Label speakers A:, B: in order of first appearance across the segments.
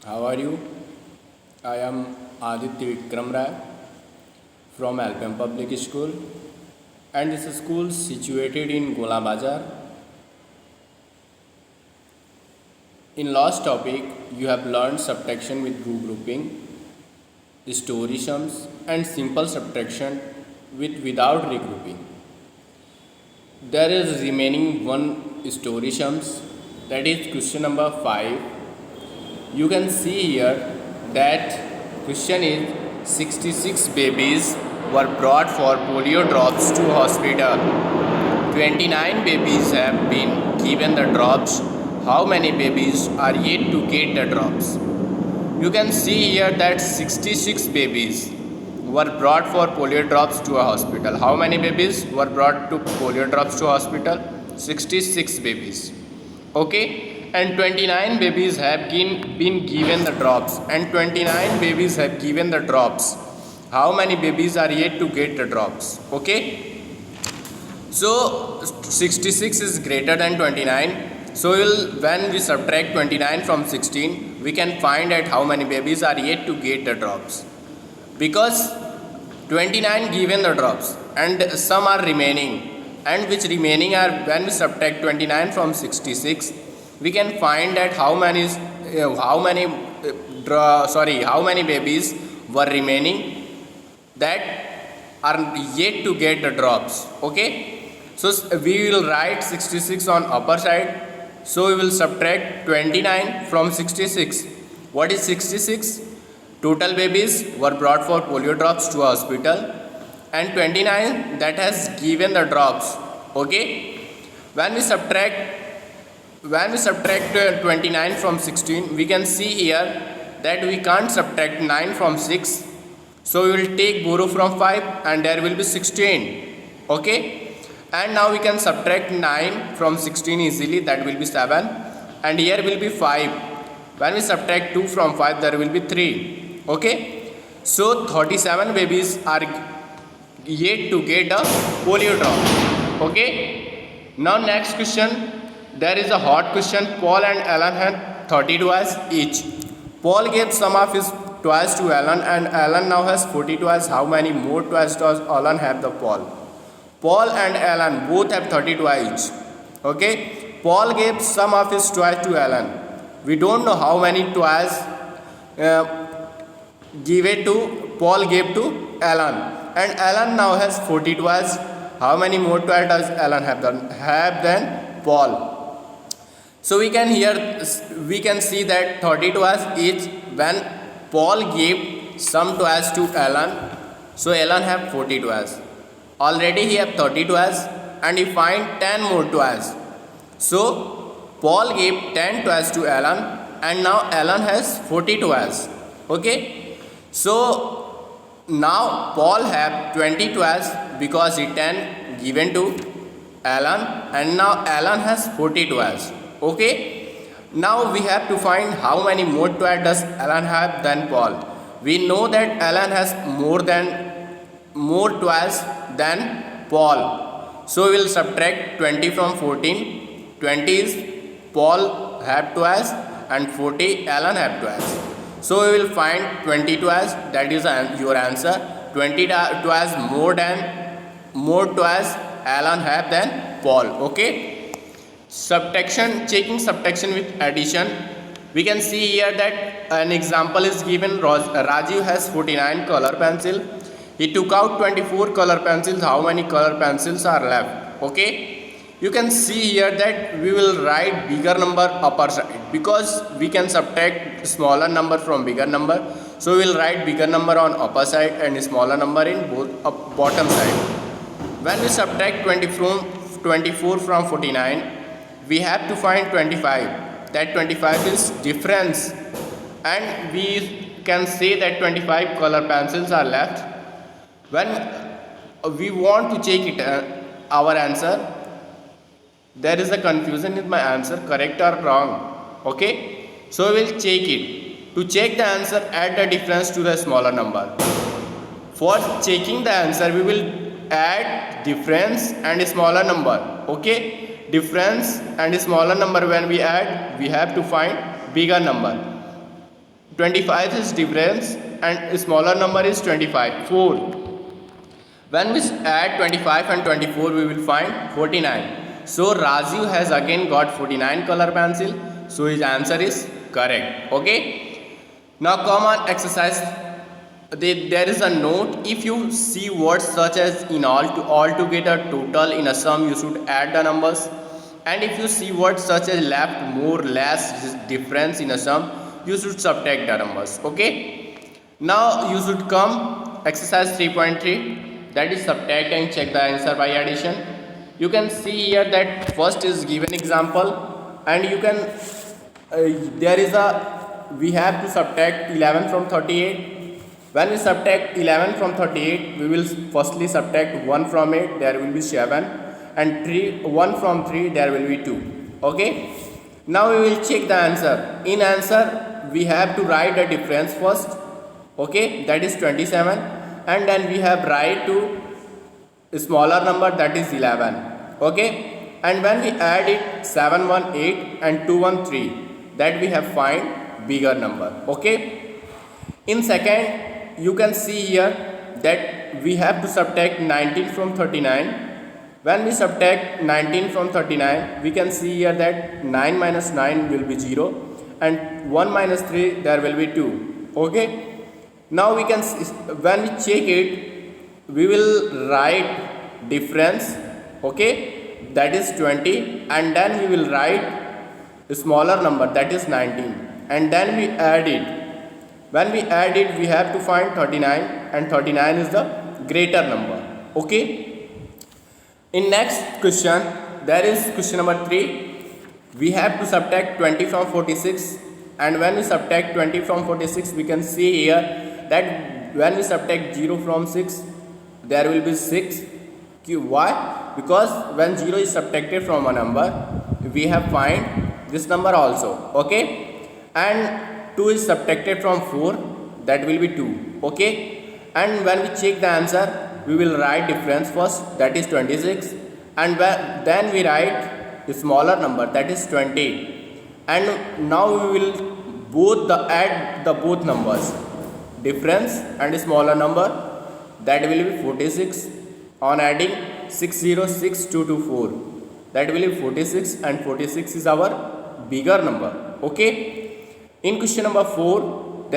A: How are you? I am Aditya Vikram Rai from Alpem Public School, and this school is situated in Gola Bazar. In last topic, you have learned subtraction with grouping, story sums, and simple subtraction without regrouping. There is remaining one story sums, that is question number 5. You can see here that question is 66 babies were brought for polio drops to hospital. 29 babies have been given the drops. How many babies are yet to get the drops? You can see here that 66 babies were brought for polio drops to a hospital. How many babies were brought to polio drops to hospital? 66 babies. Okay, and 29 babies have been given the drops, and 29 babies have given the drops. How many babies are yet to get the drops? Okay, so 66 is greater than 29. So when we subtract 29 from 16, we can find out how many babies are yet to get the drops, because 29 given the drops and some are remaining, and which remaining are, when we subtract 29 from 66, we can find that how many babies were remaining that are yet to get the drops. Okay, so we will write 66 on upper side. So we will subtract 29 from 66. What is 66? Total babies were brought for polio drops to hospital, and 29 that has given the drops. Okay, when we subtract 29 from 16, we can see here that we can't subtract 9 from 6. So we will take borrow from 5 and there will be 16. Okay, and now we can subtract 9 from 16 easily, that will be 7, and here will be 5. When we subtract 2 from 5, there will be 3. Okay, so 37 babies are yet to get a polio drop. Okay, now next question. There is a hot question. Paul and Alan had 30 toys each. Paul gave some of his toys to Alan, and Alan now has 40 toys. How many more toys does Alan have the Paul? Paul and Alan both have 30 toys each. Okay, Paul gave some of his toys to Alan. We don't know how many toys Paul gave to Alan, and Alan now has 40 toys. How many more toys does Alan have than Paul? So we can see that 30 toys each. When Paul gave some toys to Alan, so Alan have 40 toys. Already he have 30 toys, and he find 10 more toys. So Paul gave 10 toys to Alan, and now Alan has 40 toys. Okay, so now Paul have 20 toys because he 10 given to Alan, and now Alan has 40 toys. Okay, now we have to find how many more toys does Alan have than Paul. We know that Alan has more toys than Paul. So we will subtract 20 from 14. 20 is Paul have toys and 40 Alan have toys. So we will find 20 toys. That is your answer. 20 toys more toys Alan have than Paul. Okay. Checking subtraction with addition. We can see here that an example is given. Rajiv has 49 color pencil. He took out 24 color pencils. How many color pencils are left? Okay, you can see here that we will write bigger number upper side, because we can subtract smaller number from bigger number. So we will write bigger number on upper side and smaller number in bottom side. When we subtract 24 from 49, we have to find 25. That 25 is difference, and we can say that 25 color pencils are left. When we want to check our answer, there is a confusion with my answer, correct or wrong. Okay, so we will check it. To check the answer, add the difference to the smaller number. For checking the answer, we will add difference and a smaller number. Okay, difference and a smaller number, when we add, we have to find bigger number. 25 is difference and smaller number is 25, 4. When we add 25 and 24, we will find 49. So Rajiv has again got 49 color pencil. So his answer is correct. Okay. Now come on exercise. There is a note. If you see words such as in all, to all together, total, in a sum, you should add the numbers. And if you see words such as left, more, less, difference, in a sum, you should subtract the numbers. Okay. Now you should come exercise 3.3, that is subtract and check the answer by addition. You can see here that first is given example, and you can we have to subtract 11 from 38. When we subtract 11 from 38, we will firstly subtract 1 from it, there will be 7, and 1 from 3, there will be 2. Okay. Now we will check the answer. In answer, we have to write the difference first. Okay, that is 27, and then we have write to a smaller number, that is 11. Okay, and when we add it 7 1 8 and 2 1 3, that we have find bigger number. Okay. In second, you can see here that we have to subtract 19 from 39. When we subtract 19 from 39, we can see here that 9 minus 9 will be 0, and 1 minus 3, there will be 2. Okay. Now we can see, when we check it, we will write difference. Okay, that is 20, and then we will write a smaller number, that is 19, and then we add it. When we add it, we have to find 39, and 39 is the greater number. Okay. In next question, there is question number 3. We have to subtract 20 from 46, and when we subtract 20 from 46, we can see here that when we subtract 0 from 6, there will be 6. Why? Because when 0 is subtracted from a number, we have find this number also. Okay. And 2 is subtracted from 4, that will be 2. Okay. And when we check the answer, we will write difference first, that is 26, and then we write a smaller number, that is 20. And now we will add the both numbers, difference and a smaller number, that will be 46. On adding 606224, that will be 46, and 46 is our bigger number. Okay. In question number 4,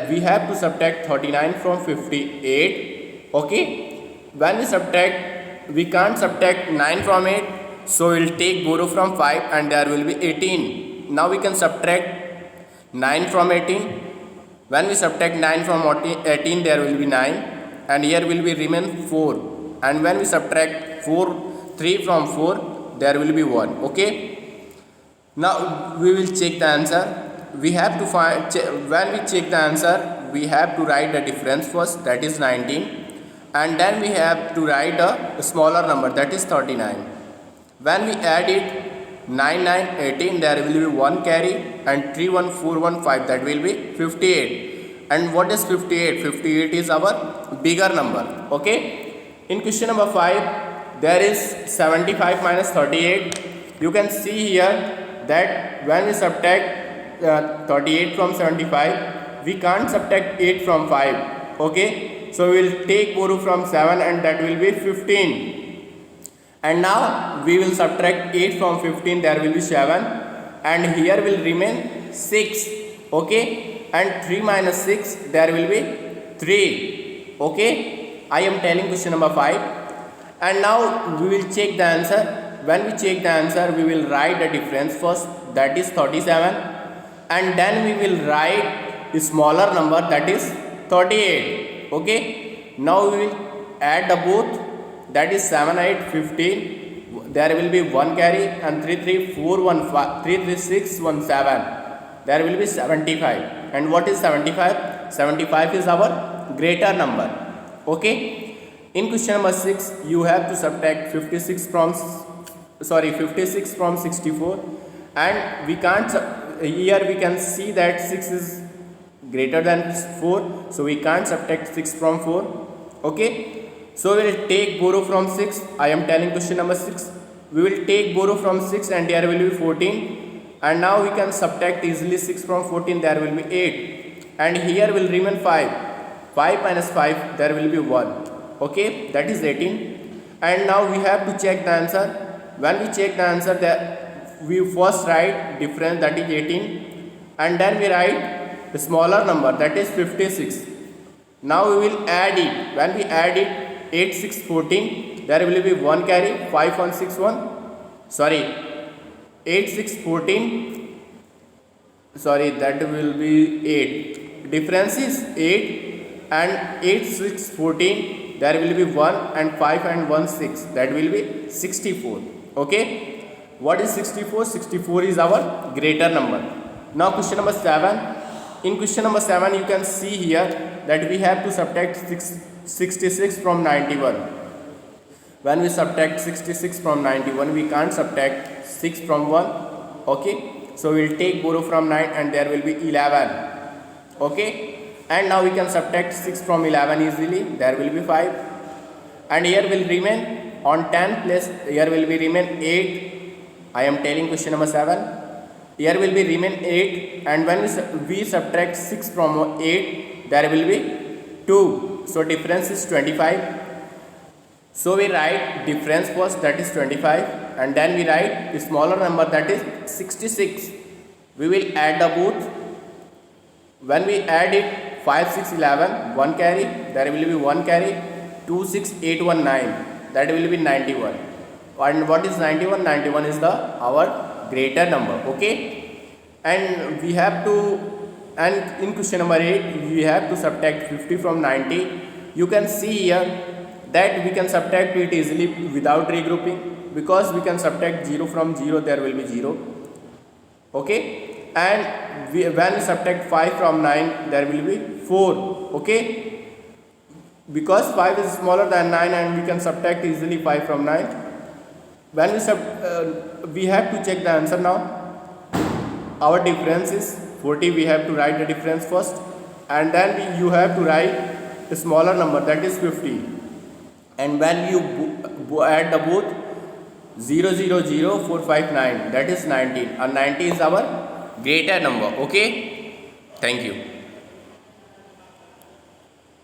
A: we have to subtract 39 from 58. Okay. When we subtract, we can't subtract 9 from 8, so we will take borrow from 5, and there will be 18. Now we can subtract 9 from 18. When we subtract 9 from 18, there will be 9, and here will be remain 4. And when we subtract 3 from 4, there will be 1. Okay. Now we will check the answer. We have to find, when we check the answer, we have to write the difference first, that is 19, and then we have to write a smaller number, that is 39. When we add it 9 9 18, there will be 1 carry, and 3 1 4 1 5, that will be 58. And what is 58? 58 is our bigger number. Okay. In question number 5, there is 75 minus 38. You can see here that when we subtract 38 from 75, we can't subtract 8 from 5. Okay. So we will take borrow from 7, and that will be 15. And now we will subtract 8 from 15, there will be 7, and here will remain 6. Okay. And 3 minus 6, there will be 3. Okay. I am telling question number 5. And now we will check the answer. When we check the answer, we will write the difference first, that is 37, and then we will write a smaller number, that is 38. Okay. Now we will add the both, that is 7 8 15, there will be 1 carry, and 3 3 4 1 5, 3 3 6 1 7, there will be 75. And what is 75? 75 is our greater number. Okay. In question number 6, you have to subtract 56 from 64, and we can't, here we can see that 6 is greater than 4, so we can't subtract 6 from 4. Okay. So we will take borrow from 6. I am telling question number 6. We will take borrow from 6, and there will be 14. And now we can subtract easily 6 from 14, there will be 8. and here will remain 5. 5 minus 5, there will be 1. Okay, that is 18. And now we have to check the answer. When we check the answer, we first write difference, that is 18, and then we write the smaller number, that is 56. Now we will add it. When we add it, 8 6 14, there will be 1 carry, 5 1 6 1, sorry, 8 6 14, sorry, that will be 8. Difference is 8, and 8 6 14, there will be 1, and 5 and 1 6, that will be 64. Okay, what is 64? 64 is our greater number. Now question number 7. In question number 7, you can see here that we have to subtract 66 from 91. When we subtract 66 from 91, we can't subtract 6 from 1. Okay, so we will take borrow from 9, and there will be 11. Okay, and now we can subtract 6 from 11 easily, there will be 5, and here will remain on 10 place, here will be remain 8. I am telling question number 7. Here will be remain 8, and when we subtract 6 from 8, there will be 2. So difference is 25. So we write difference first, that is 25, and then we write the smaller number, that is 66. We will add the both. When we add it, 5 6 11, 1 carry, there will be 1 carry, 2 6 8 1 9, that will be 91. And what is 91? 91 is our greater number. Okay, and we have to, and in question number 8, we have to subtract 50 from 90. You can see here that we can subtract it easily without regrouping, because we can subtract 0 from 0, there will be 0. Okay, and when we subtract 5 from 9, there will be 4. Okay, because 5 is smaller than 9, and we can subtract easily 5 from 9. When we have to check the answer now. Our difference is 40. We have to write the difference first, and then you have to write the smaller number, that is 50. And when you add the both, 0 0 0 4 5 9, that is 19, and 90 is our greater number. Okay, thank you.